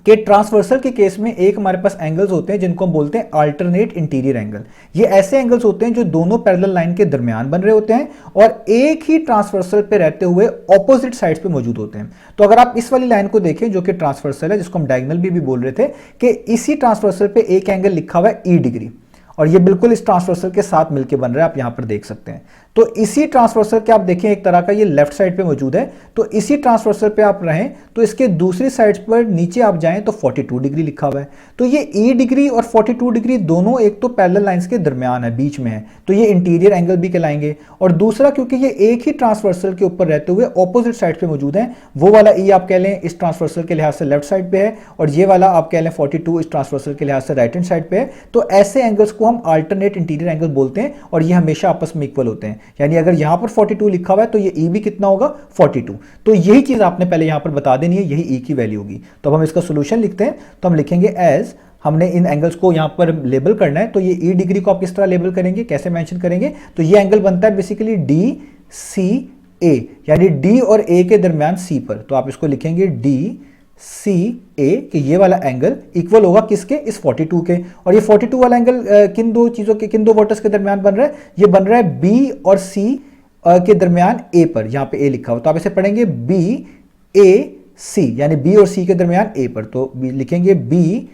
Speaker 1: कि ट्रांसवर्सल के केस में एक हमारे पास एंगल्स होते हैं जिनको हम बोलते हैं अल्टरनेट इंटीरियर एंगल। ये ऐसे एंगल्स होते हैं जो दोनों पैरेलल लाइन के दरमियान बन रहे होते हैं और एक ही ट्रांसवर्सल पे रहते हुए ऑपोजिट साइड्स पे मौजूद होते हैं। तो अगर आप इस वाली लाइन को देखें जो कि ट्रांसवर्सल है, जिसको हम डायगोनल भी बोल रहे थे, कि इसी ट्रांसवर्सल पे एक एंगल लिखा हुआ है ई डिग्री और ये बिल्कुल इस ट्रांसवर्सल के साथ मिलकर बन रहा है, आप यहां पर देख सकते हैं। तो इसी ट्रांसवर्सल के आप देखें एक तरह का ये लेफ्ट साइड पे मौजूद है, तो इसी ट्रांसवर्सल पे आप रहें तो इसके दूसरी साइड पर नीचे आप जाएं तो 42 डिग्री लिखा हुआ है। तो ये ई डिग्री और 42 डिग्री दोनों एक तो पैरेलल लाइंस के दरमियान है, बीच में है, तो ये इंटीरियर एंगल भी कहलाएंगे। और दूसरा क्योंकि ये एक ही ट्रांसवर्सल के ऊपर रहते हुए ऑपोजिट साइड पे मौजूद है, वो वाला ई आप कह लें इस ट्रांसवर्सल के लिहाज से लेफ्ट साइड पे है और ये वाला आप कह लें 42 इस ट्रांसवर्सल के लिहाज से राइट हैंड साइड पे है। तो ऐसे एंगल्स को हम अल्टरनेट इंटीरियर एंगल बोलते हैं और ये हमेशा आपस में इक्वल होते हैं। यानी अगर यहां पर 42 लिखा हुआ है तो ये ई भी कितना होगा, 42। तो यही चीज आपने पहले यहां पर बता देनी है, यही ई की वैल्यू होगी। तो अब हम इसका सोल्यूशन लिखते हैं, तो हम लिखेंगे एज, हमने इन एंगल्स को यहां पर लेबल करना है। तो ये ई डिग्री को आप किस तरह लेबल करेंगे, कैसे मेंशन करेंगे? तो ये एंगल बनता है बेसिकली डी सी ए, यानी डी और ए के दरमियान सी पर। तो आप इसको लिखेंगे डी सी ए, कि ये वाला एंगल इक्वल होगा किसके, इस 42 के। और ये 42 वाला एंगल किन दो चीजों के, किन दो वर्टस के दरमियान बन रहा है? ये बन रहा है बी और सी के दरमियान ए पर, यहां पे ए लिखा हुआ, तो आप इसे पढ़ेंगे बी ए सी, यानी बी और सी के दरमियान ए पर। तो लिखेंगे बी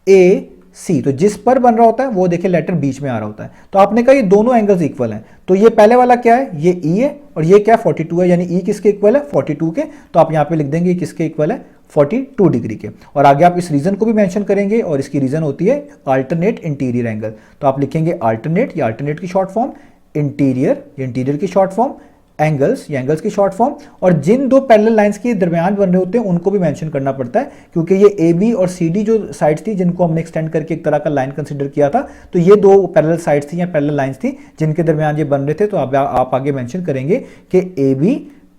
Speaker 1: ए सी, तो जिस पर बन रहा होता है वो देखिए लेटर बीच में आ रहा होता है। तो आपने कहा ये दोनों एंगल्स इक्वल हैं, तो ये पहले वाला क्या है, ये ई है और ये क्या है, 42 है, यानी ई किसके इक्वल है, 42 के। तो आप यहां पे लिख देंगे किसके इक्वल है, 42 डिग्री के। और आगे आप इस रीजन को भी मेंशन करेंगे और इसकी रीजन होती है अल्टरनेट इंटीरियर एंगल। तो आप लिखेंगे अल्टरनेट, या अल्टरनेट की शॉर्ट फॉर्म, इंटीरियर, ये इंटीरियर की शॉर्ट फॉर्म, एंगल्स, ये एंगल्स की शॉर्ट फॉर्म। और जिन दो पैरेलल लाइंस के दरमियान बन रहे होते हैं उनको भी मेंशन करना पड़ता है, क्योंकि ये ए बी और सी डी जो साइड्स थी जिनको हमने एक्सटेंड करके एक तरह का लाइन कंसीडर किया था, तो ये दो पैरेलल साइड्स थी या पैरेलल लाइंस थी जिनके दरमियान ये बन रहे थे। तो आप आगे मेंशन करेंगे कि ए बी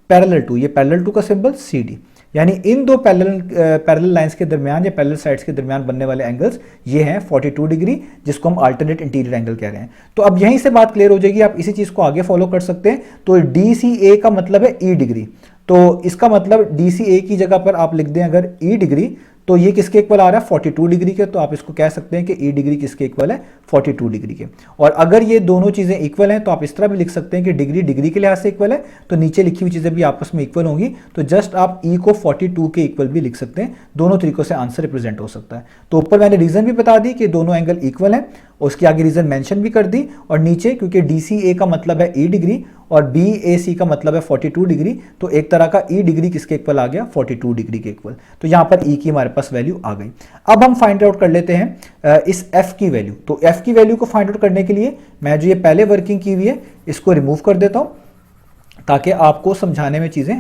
Speaker 1: पैरेलल टू, ये पैरेलल टू का सिंबल सी डी, यानी इन दो पैरेलल लाइंस के दरमियान या पैरेलल साइड्स के दरमियान बनने वाले एंगल्स ये हैं 42 डिग्री, जिसको हम अल्टरनेट इंटीरियर एंगल कह रहे हैं। तो अब यहीं से बात क्लियर हो जाएगी, आप इसी चीज को आगे फॉलो कर सकते हैं। तो DCA का मतलब है ई डिग्री, तो इसका मतलब DCA की जगह पर आप लिख दें अगर ई डिग्री, तो ये किसके इक्वल आ रहा है 42 डिग्री के, तो आप इसको कह सकते हैं कि ई डिग्री किसके इक्वल है 42 डिग्री के। और अगर ये दोनों चीज़ें इक्वल हैं तो आप इस तरह भी लिख सकते हैं कि डिग्री डिग्री के लिहाज से इक्वल है, तो नीचे लिखी हुई चीज़ें भी आपस में इक्वल होंगी, तो जस्ट आप ई को 42 के इक्वल भी लिख सकते हैं। दोनों तरीकों से आंसर रिप्रेजेंट हो सकता है। तो ऊपर मैंने रीजन भी बता दी कि दोनों एंगल इक्वल हैं, उसके आगे रीजन मेंशन भी कर दी, और नीचे क्योंकि डी सी ए का मतलब है ई डिग्री और बी ए सी का मतलब है 42 डिग्री, तो एक तरह का ई डिग्री किसके इक्वल आ गया 42 डिग्री के इक्वल। तो यहां पर ई की हमारे पास वैल्यू आ गई। अब हम फाइंड आउट कर लेते हैं इस एफ की वैल्यू। तो एफ की वैल्यू को फाइंड आउट करने के लिए मैं जो ये पहले वर्किंग की हुई है इसको रिमूव कर देता हूं ताकि आपको समझाने में चीजें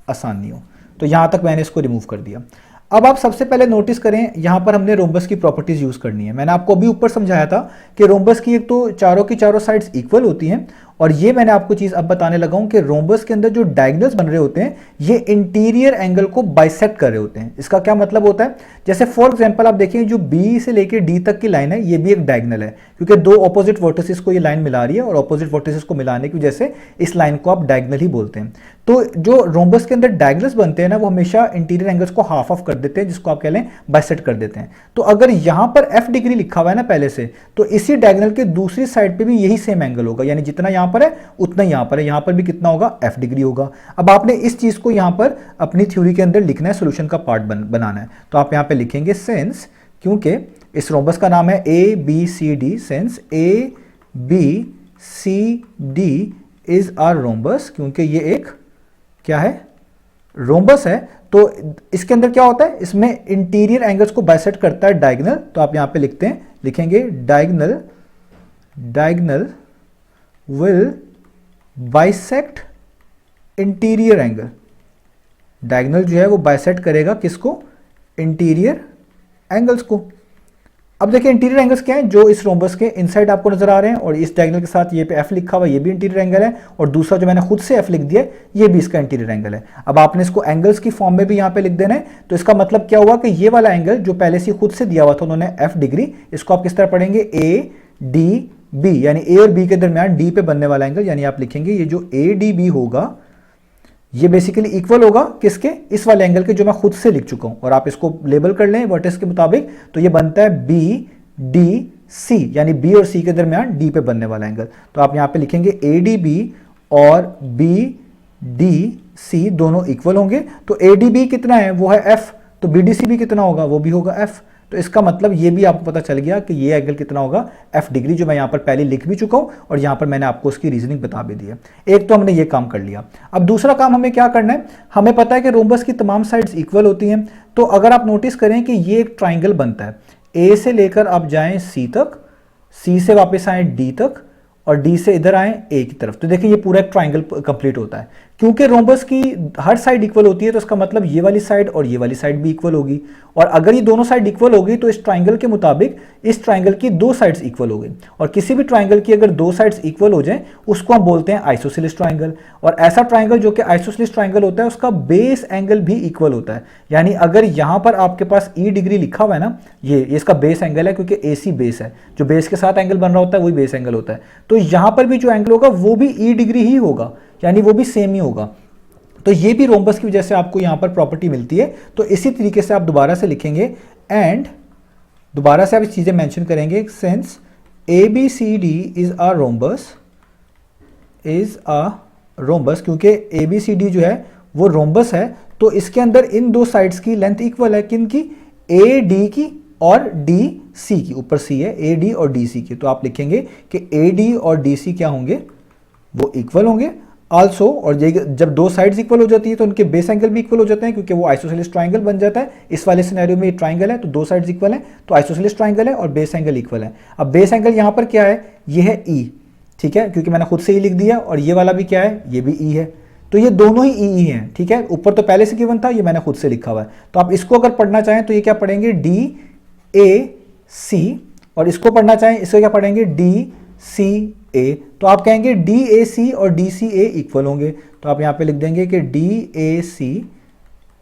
Speaker 1: आसान नहीं हो। तो यहां तक मैंने इसको रिमूव कर दिया। अब आप सबसे पहले नोटिस करें, यहां पर हमने रोम्बस की प्रॉपर्टीज यूज करनी है। मैंने आपको अभी ऊपर समझाया था कि रोम्बस की एक तो चारों की चारों साइड्स इक्वल होती हैं, और ये मैंने आपको चीज अब बताने लगा हूं कि रोम्बस के अंदर जो डायगोनल्स बन रहे होते हैं ये इंटीरियर एंगल को बाइसेक्ट कर रहे होते हैं। इसका क्या मतलब होता है, जैसे फॉर एग्जांपल आप देखिए जो बी से लेकर डी तक की लाइन है ये भी एक डायगोनल है, क्योंकि दो ऑपोजिट वर्टिसेस को ये लाइन मिला रही है, और ऑपोजिट वर्टिसेस को मिलाने की वजह से इस लाइन को आप डायगोनल ही बोलते हैं। तो जो रोम्बस के अंदर डायगोनल्स बनते हैं ना, वो हमेशा इंटीरियर एंगल्स को हाफ ऑफ कर देते हैं, जिसको आप कह लें बाइसेक्ट कर देते हैं। तो अगर यहां पर एफ डिग्री लिखा हुआ है ना पहले से, तो इसी डायगोनल के दूसरी साइड पे भी यही सेम एंगल होगा, यानी जितना यहां पर है उतना यहां पर है, यहां पर भी कितना होगा एफ डिग्री होगा। अब आपने इस चीज को यहां पर अपनी थ्योरी के अंदर लिखना है, सोल्यूशन का पार्ट बनाना है। तो आप यहां पे लिखेंगे सिंस, क्योंकि इस रोम्बस का नाम है A B C D, since A B C D is are rhombus, क्योंकि ये एक क्या है रोम्बस है, तो इसके अंदर क्या होता है, इसमें इंटीरियर एंगल्स को बाइसेक्ट करता है डायगोनल। तो आप यहां पे लिखते हैं, लिखेंगे diagonal will bisect interior angle. Diagonal जो है वो बाइसेक्ट करेगा किसको, इंटीरियर एंगल्स को। अब देखिए इंटीरियर एंगल्स क्या है, जो इस रोम्बस के इनसाइड आपको नजर आ रहे हैं, और इस डायगोनल के साथ ये पे एफ लिखा हुआ ये भी इंटीरियर एंगल है, और दूसरा जो मैंने खुद से एफ लिख दिया ये भी इसका इंटीरियर एंगल है। अब आपने इसको एंगल्स की फॉर्म में भी यहाँ पे लिख देना है। तो इसका मतलब क्या हुआ कि ये वाला एंगल जो पहले से खुद से दिया हुआ था उन्होंने एफ डिग्री, इसको आप किस तरह पढ़ेंगे ए डी बी, यानी ए और बी के दरमियान डी पे बनने वाला एंगल, यानी आप लिखेंगे ये जो ए डी बी होगा ये बेसिकली इक्वल होगा किसके, इस वाले एंगल के जो मैं खुद से लिख चुका हूं, और आप इसको लेबल कर लें वर्टेक्स के मुताबिक, तो ये बनता है बी डी सी, यानी बी और सी के दरमियान डी पे बनने वाला एंगल। तो आप यहां पे लिखेंगे ए डी बी और बी डी सी दोनों इक्वल होंगे। तो ए डी बी कितना है वो है एफ, तो बी डी सी भी कितना होगा वो भी होगा एफ। तो इसका मतलब ये भी आपको पता चल गया कि ये एंगल कितना होगा एफ डिग्री, जो मैं यहां पर पहले लिख भी चुका हूं, और यहां पर मैंने आपको उसकी रीजनिंग बता भी दी है। एक तो हमने ये काम कर लिया। अब दूसरा काम हमें क्या करना है, हमें पता है कि रोम्बस की तमाम साइड्स इक्वल होती हैं। तो अगर आप नोटिस करें कि ये एक ट्राइंगल बनता है, ए से लेकर आप जाएं सी तक, सी से वापस आए डी तक, और डी से इधर आए ए की तरफ, तो देखिए ये पूरा एक ट्राइंगल कंप्लीट होता है। क्योंकि रोम्बस की हर साइड इक्वल होती है, तो इसका मतलब ये वाली साइड और ये वाली साइड भी इक्वल होगी, और अगर ये दोनों साइड इक्वल होगी तो इस ट्राइंगल के मुताबिक इस ट्राइंगल की दो साइड्स इक्वल हो गई। और किसी भी ट्राइंगल की अगर दो साइड्स इक्वल हो जाएं उसको हम बोलते हैं आइसोसेलेस ट्राइंगल। और ऐसा ट्राइंगल जो कि आइसोसेलेस ट्राइंगल होता है उसका बेस एंगल भी इक्वल होता है। यानी अगर यहां पर आपके पास ई डिग्री लिखा हुआ है ना, ये इसका बेस एंगल है, क्योंकि ए सी बेस है, जो बेस के साथ एंगल बन रहा होता है वही बेस एंगल होता है। तो यहां पर भी जो एंगल होगा वो भी ई डिग्री ही होगा, यानी वो भी सेम ही होगा। तो ये भी रोम्बस की वजह से आपको यहां पर प्रॉपर्टी मिलती है। तो इसी तरीके से आप दोबारा से लिखेंगे, एंड दोबारा से आप इस चीजें मेंशन करेंगे, since A B C D is a rhombus, क्योंकि ए बी सी डी जो है वो रोम्बस है, तो इसके अंदर इन दो साइड्स की लेंथ इक्वल है, किन की, ए डी की और डी सी की, ऊपर सी है, ए डी और डी सी की। तो आप लिखेंगे कि ए डी और डी सी क्या होंगे, वो इक्वल होंगे आल्सो। और जब दो साइड्स इक्वल हो जाती है तो उनके बेस एंगल भी इक्वल हो जाते हैं, क्योंकि वो आइसोसेलेस ट्राइंगल बन जाता है। इस वाले सिनेरियो में ये ट्राइंगल है तो दो साइड्स इक्वल हैं, तो आइसोसेलेस ट्राइंगल है और बेस एंगल इक्वल है। अब बेस एंगल यहां पर क्या है, ये है ई, ठीक है, क्योंकि मैंने खुद से ही लिख दिया, और ये वाला भी क्या है, ये भी ई है। तो ये दोनों ही ई हैं, ठीक है। ऊपर तो पहले से गिवन था, ये मैंने खुद से लिखा हुआ है। तो आप इसको अगर पढ़ना चाहें तो ये क्या पढ़ेंगे, डी ए सी, और इसको पढ़ना चाहें इसको क्या पढ़ेंगे, डी सी ए। तो आप कहेंगे डी ए सी और डी सी ए इक्वल होंगे। तो आप यहां पे लिख देंगे कि डी ए सी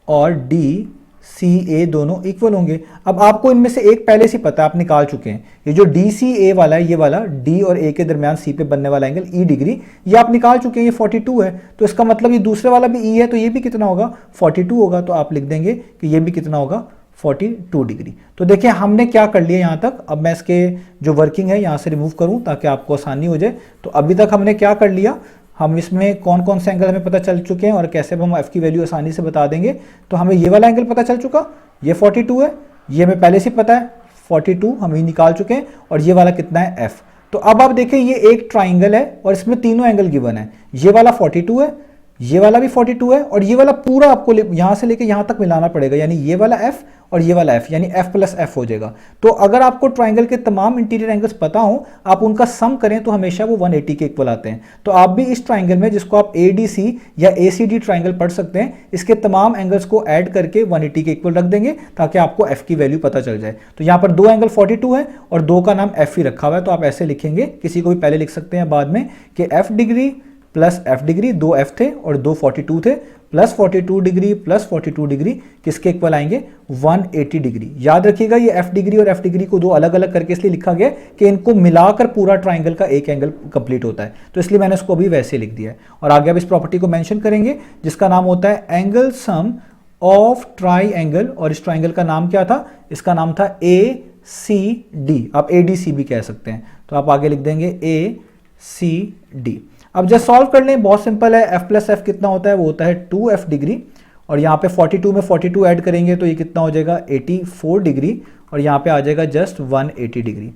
Speaker 1: और डी सी ए दोनों इक्वल होंगे। अब आपको इनमें से एक पहले से पता है, आप निकाल चुके हैं। ये जो डी सी ए वाला है, ये वाला डी और ए के दरमियान सी पे बनने वाला एंगल ई डिग्री, ये आप निकाल चुके हैं, ये 42 है। तो इसका मतलब ये दूसरे वाला भी ई है, तो ये भी कितना होगा, 42 होगा। तो आप लिख देंगे कि ये भी कितना होगा, 42 डिग्री। तो देखिए हमने क्या कर लिया यहाँ तक। अब मैं इसके जो वर्किंग है यहाँ से रिमूव करूँ ताकि आपको आसानी हो जाए। तो अभी तक हमने क्या कर लिया, हम इसमें कौन कौन से एंगल हमें पता चल चुके हैं और कैसे अब हम f की वैल्यू आसानी से बता देंगे। तो हमें ये वाला एंगल पता चल चुका, ये 42 है, ये हमें पहले से पता है 42 हम ही निकाल चुके हैं, और ये वाला कितना है f। तो अब आप देखें ये एक ट्राइंगल है और इसमें तीनों एंगल गिवन है। ये वाला 42 है, ये वाला भी 42 है, और ये वाला पूरा आपको यहां से लेके यहां तक मिलाना पड़ेगा, यानी ये वाला f और ये वाला f, यानी f प्लस f हो जाएगा। तो अगर आपको ट्राइंगल के तमाम इंटीरियर एंगल्स पता हो, आप उनका सम करें तो हमेशा वो 180 के इक्वल आते हैं। तो आप भी इस ट्राइंगल में, जिसको आप ADC या ACD ट्राइंगल पढ़ सकते हैं, इसके तमाम एंगल्स को ऐड करके 180 के इक्वल रख देंगे ताकि आपको f की वैल्यू पता चल जाए। तो यहाँ पर दो एंगल 42 है और दो का नाम f ही रखा हुआ है, तो आप ऐसे लिखेंगे, किसी को भी पहले लिख सकते हैं बाद में, कि f degree plus f degree, दो f थे और दो 42 थे, प्लस 42 डिग्री प्लस 42 डिग्री किसके इक्वल आएंगे, 180 डिग्री। याद रखिएगा ये f डिग्री और f डिग्री को दो अलग अलग करके इसलिए लिखा गया कि इनको मिलाकर पूरा ट्राइंगल का एक एंगल कंप्लीट होता है, तो इसलिए मैंने इसको अभी वैसे लिख दिया है। और आगे अब इस प्रॉपर्टी को मेंशन करेंगे जिसका नाम होता है angle sum of try angle, और इस ट्राइंगल का नाम क्या था, इसका नाम था ACD, आप ADC भी कह सकते हैं। तो आप आगे लिख देंगे ACD। अब जस्ट सॉल्व कर लें, बहुत सिंपल है। f प्लस एफ कितना होता है, वो होता है 2f डिग्री, और यहाँ पे 42 में 42 ऐड करेंगे तो ये कितना हो जाएगा 84 डिग्री, और यहाँ पे आ जाएगा जस्ट 180 डिग्री।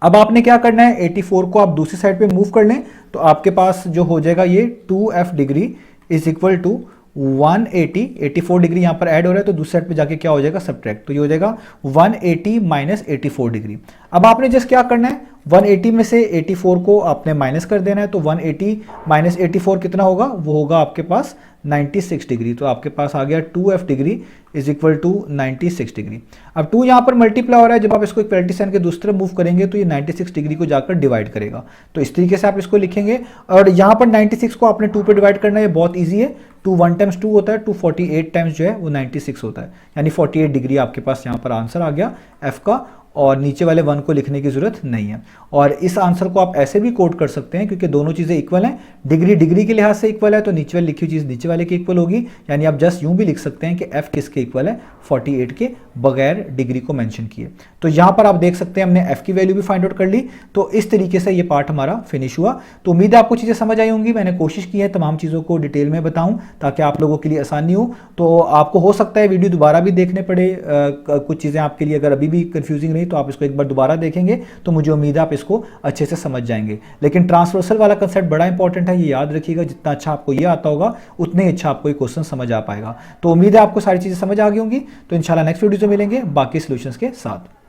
Speaker 1: अब आपने क्या करना है, 84 को आप दूसरी साइड पे मूव कर लें तो आपके पास जो हो जाएगा ये 2f degree is equal to 180, 84 degree यहाँ पर ऐड हो रहा है तो दूसरी साइड पे जाके क्या हो जाएगा सब्ट्रैक्ट, तो ये हो जाएगा 180 माइनस 84 डिग्री। अब आपने जस्ट क्या करना है, 180 में से 84 को आपने माइनस कर देना है, तो 180 माइनस 84 कितना होगा, वो होगा आपके पास 96 डिग्री। तो आपके पास आ गया 2f degree is equal to 96 degree. अब 2 यहाँ पर मल्टीप्लाई हो रहा है, जब आप इसको इक्वलिटी साइन के दूसरे मूव करेंगे तो ये 96 डिग्री को जाकर डिवाइड करेगा, तो इस तरीके से आप इसको लिखेंगे। और यहाँ पर 96 को आपने 2 पे डिवाइड करना है, ये बहुत ईजी है। 2 1 टाइम्स 2 होता है, 2 48 टाइम्स जो है वो 96 होता है, यानी 48 डिग्री आपके पास यहाँ पर आंसर आ गया f का, और नीचे वाले 1 को लिखने की जरूरत नहीं है। और इस आंसर को आप ऐसे भी कोड कर सकते हैं क्योंकि दोनों चीज़ें इक्वल हैं, डिग्री डिग्री के लिहाज से इक्वल है तो नीचे वाली लिखी हुई चीज़ नीचे वाले के इक्वल होगी, यानी आप जस्ट यूं भी लिख सकते हैं कि f किसके इक्वल है, 48 के, बगैर डिग्री को मेंशन किए। तो यहाँ पर आप देख सकते हैं हमने f की वैल्यू भी फाइंड आउट कर ली। तो इस तरीके से ये पार्ट हमारा फिनिश हुआ। तो उम्मीद है आपको चीज़ें समझ आई होंगी। मैंने कोशिश की है तमाम चीज़ों को डिटेल में बताऊँ ताकि आप लोगों के लिए आसानी हो। तो आपको हो सकता है वीडियो दोबारा भी देखने पड़े, कुछ चीज़ें आपके लिए अगर अभी भी कन्फ्यूजिंग रही तो आप इसको एक बार दोबारा देखेंगे तो मुझे उम्मीद है आप इसको अच्छे से समझ जाएंगे। लेकिन ट्रांसवर्सल वाला कंसेप्ट बड़ा इंपॉर्टेंट है, ये याद रखिएगा, जितना अच्छा आपको ये आता होगा उतने अच्छा आपको ये क्वेश्चन समझ आ पाएगा। तो उम्मीद है आपको सारी चीज़ें समझ आ गई होंगी। तो इंशाल्लाह नेक्स्ट वीडियो से मिलेंगे बाकी सॉल्यूशंस के साथ।